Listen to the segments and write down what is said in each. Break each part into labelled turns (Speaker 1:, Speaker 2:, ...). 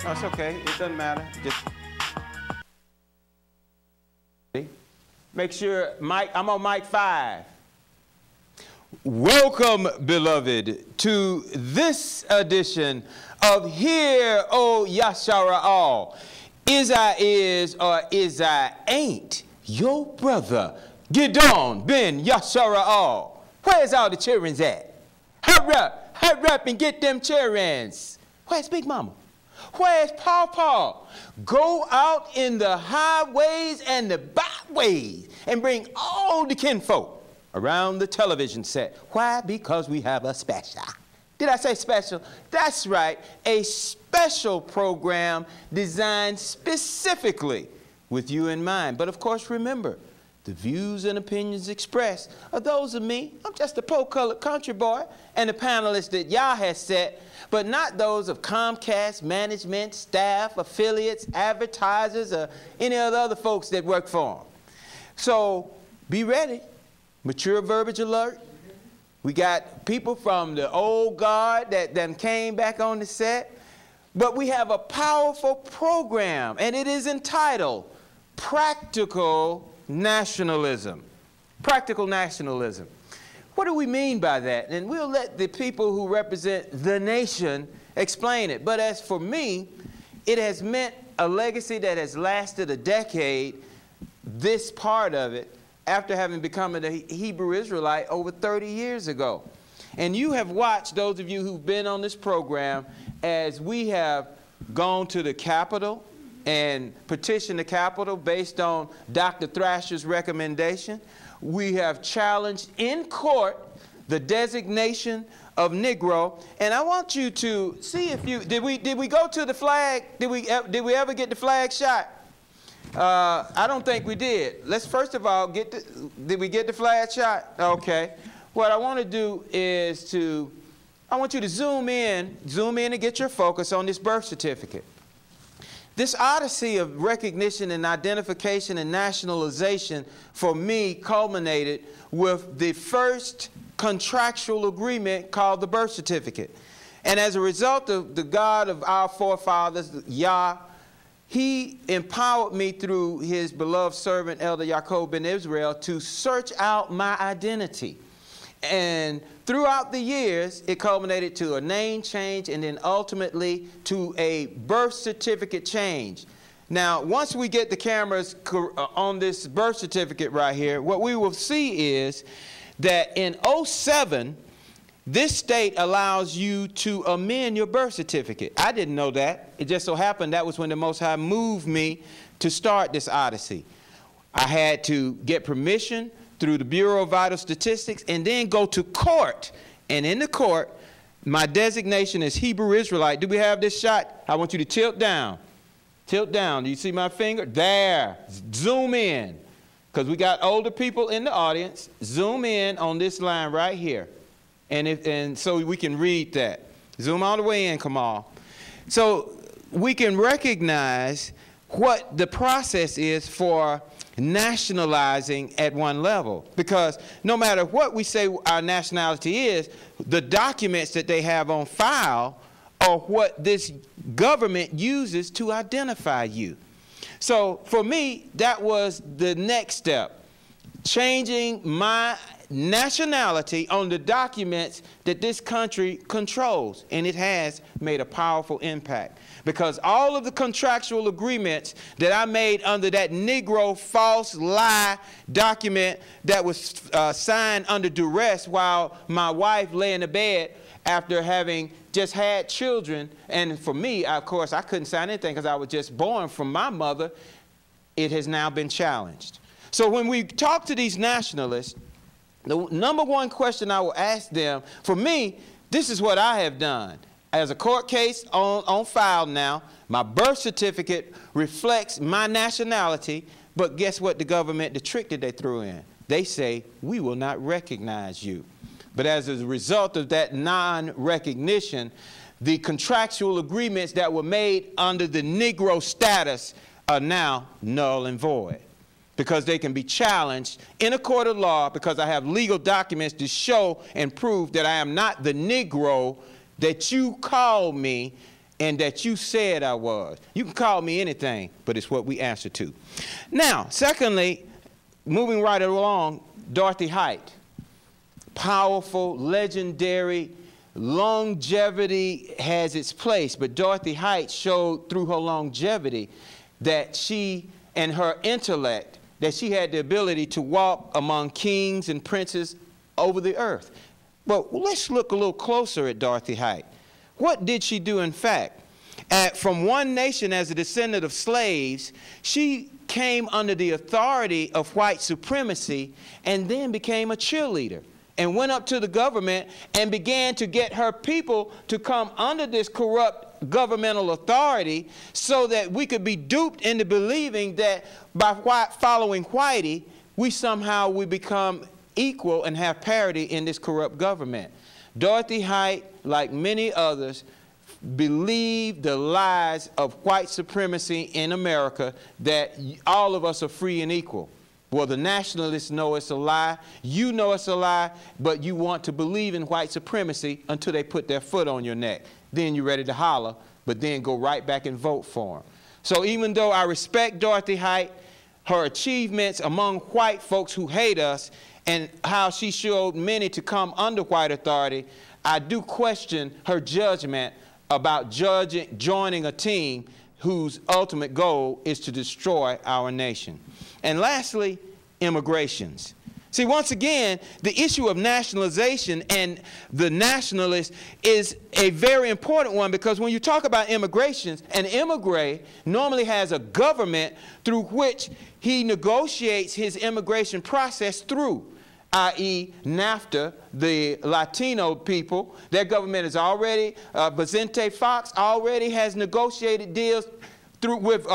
Speaker 1: No, it's okay. It doesn't matter. Just make sure, Mike, I'm on mic 5. Welcome, beloved, to this edition of Hear, O Yashara'al. Is I is or is I ain't your brother, Gidon Ben Yashara'al. Where's all the children's at? Hurry up and get them children's. Where's Big Mama? Where's Paw? Go out in the highways and the byways and bring all the kinfolk around the television set. Why? Because we have a special. Did I say special? That's right, a special program designed specifically with you in mind. But of course, remember, the views and opinions expressed are those of me. I'm just a po-colored country boy and the panelists that y'all has set, but not those of Comcast, management, staff, affiliates, advertisers, or any of the other folks that work for them. So be ready. Mature verbiage alert. We got people from the old guard that then came back on the set. But we have a powerful program, and it is entitled Practical Nationalism. Practical nationalism. What do we mean by that? And we'll let the people who represent the nation explain it. But as for me, it has meant a legacy that has lasted a decade, this part of it, after having become a Hebrew Israelite over 30 years ago. And you have watched, those of you who've been on this program, as we have gone to the Capitol and petitioned the Capitol based on Dr. Thrasher's recommendation. We have challenged in court the designation of Negro. And I want you to see if you, did we go to the flag? Did we ever get the flag shot? I don't think we did. Let's first of all did we get the flag shot? Okay. What I want to do is I want you to zoom in and get your focus on this birth certificate. This odyssey of recognition and identification and nationalization for me culminated with the first contractual agreement called the birth certificate. And as a result of the God of our forefathers, Yah, he empowered me through his beloved servant, Elder Yaakov ben Israel, to search out my identity. And throughout the years, it culminated to a name change and then ultimately to a birth certificate change. Now, once we get the cameras on this birth certificate right here, what we will see is that in 2007, this state allows you to amend your birth certificate. I didn't know that. It just so happened that was when the Most High moved me to start this odyssey. I had to get permission through the Bureau of Vital Statistics and then go to court. And in the court, my designation is Hebrew Israelite. Do we have this shot? I want you to tilt down. Tilt down. Do you see my finger? There. Zoom in. Because we got older people in the audience. Zoom in on this line right here. And so we can read that. Zoom all the way in, Kamal. So we can recognize what the process is for nationalizing at one level. Because no matter what we say our nationality is, the documents that they have on file are what this government uses to identify you. So for me, that was the next step. Changing my nationality on the documents that this country controls, and it has made a powerful impact because all of the contractual agreements that I made under that Negro false lie document that was signed under duress while my wife lay in the bed after having just had children, and for me, of course, I couldn't sign anything because I was just born from my mother, it has now been challenged. So when we talk to these nationalists, the number one question I will ask them, for me, this is what I have done. As a court case on file now, my birth certificate reflects my nationality, but guess what the government, the trick that they threw in? They say, we will not recognize you. But as a result of that non-recognition, the contractual agreements that were made under the Negro status are now null and void, because they can be challenged in a court of law because I have legal documents to show and prove that I am not the Negro that you call me and that you said I was. You can call me anything, but it's what we answer to. Now, secondly, moving right along, Dorothy Height. Powerful, legendary, longevity has its place, but Dorothy Height showed through her longevity that she and her intellect, that she had the ability to walk among kings and princes over the earth. But let's look a little closer at Dorothy Height. What did she do in fact? From one nation as a descendant of slaves, she came under the authority of white supremacy and then became a cheerleader and went up to the government and began to get her people to come under this corrupt governmental authority so that we could be duped into believing that by following Whitey, we somehow would become equal and have parity in this corrupt government. Dorothy Height, like many others, believed the lies of white supremacy in America, that all of us are free and equal. Well, the nationalists know it's a lie, you know it's a lie, but you want to believe in white supremacy until they put their foot on your neck. Then you're ready to holler, but then go right back and vote for them. So even though I respect Dorothy Height, her achievements among white folks who hate us, and how she showed many to come under white authority, I do question her judgment about joining a team whose ultimate goal is to destroy our nation. And lastly, immigrations. See, once again, the issue of nationalization and the nationalists is a very important one, because when you talk about immigrations, an immigrant normally has a government through which he negotiates his immigration process through, i.e. NAFTA, the Latino people. Their government is already, Vicente Fox already has negotiated deals through with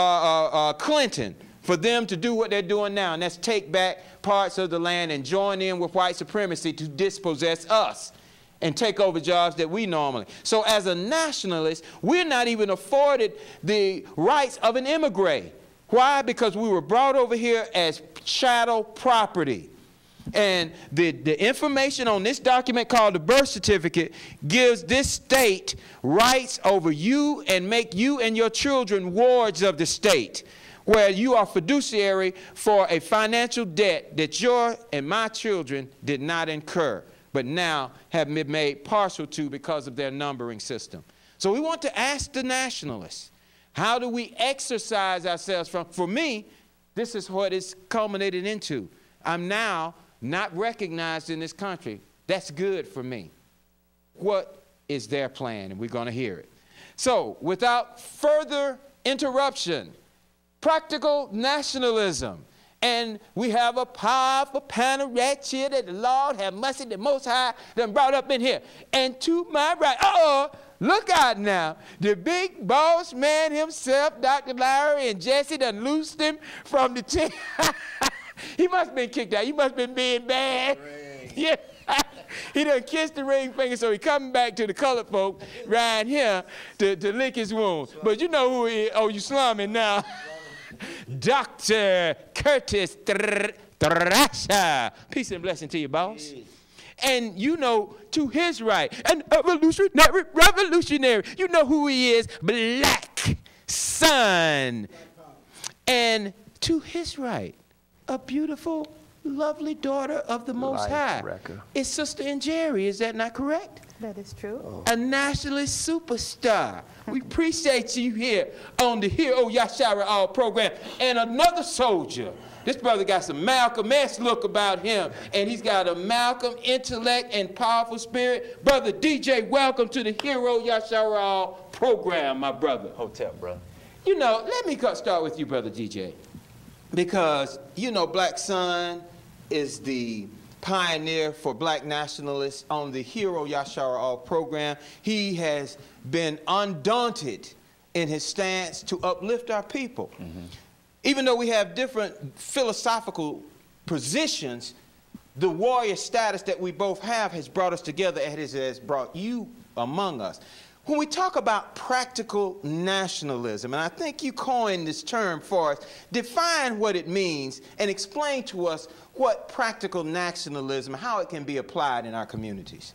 Speaker 1: Clinton for them to do what they're doing now, and that's take back parts of the land and join in with white supremacy to dispossess us and take over jobs that we normally. So as a nationalist, we're not even afforded the rights of an immigrant. Why? Because we were brought over here as chattel property. And the information on this document called the birth certificate gives this state rights over you and make you and your children wards of the state, where you are fiduciary for a financial debt that your and my children did not incur, but now have been made partial to because of their numbering system. So we want to ask the nationalists, how do we exercise ourselves from? For me, this is what it's culminated into. I'm now not recognized in this country. That's good for me. What is their plan? And we're going to hear it. So without further interruption, practical nationalism. And we have a powerful panel right here that the Lord have mercy, the Most High done brought up in here. And to my right, look out now. The big boss man himself, Dr. Larry and Jesse, done loosed him from the team. He must have been kicked out. He must have been being bad. Yeah. He done kissed the ring finger, so he coming back to the colored folk right here to lick his wound. But you know who he is. Oh, you slumming now. Dr. Curtis Thrasher. Peace and blessing to you, boss. And you know, to his right, an revolutionary. You know who he is, Black Sun. And to his right, a beautiful, lovely daughter of the Most High. It's Sister Njeri, is that not correct?
Speaker 2: That is true.
Speaker 1: A nationalist superstar. We appreciate you here on the Hero Yashara All program. And another soldier. This brother got some Malcolm X look about him, and he's got a Malcolm intellect and powerful spirit. Brother DJ, welcome to the Hero Yashara All program, my brother.
Speaker 3: Hotep, brother.
Speaker 1: You know, let me start with you, brother DJ. Because, you know, Black Sun is the pioneer for black nationalists on the Hero Yashara All program. He has been undaunted in his stance to uplift our people. Even though we have different philosophical positions, the warrior status that we both have has brought us together, and it has brought you among us. When we talk about practical nationalism, and I think you coined this term for us, define what it means and explain to us what practical nationalism, how it can be applied in our communities.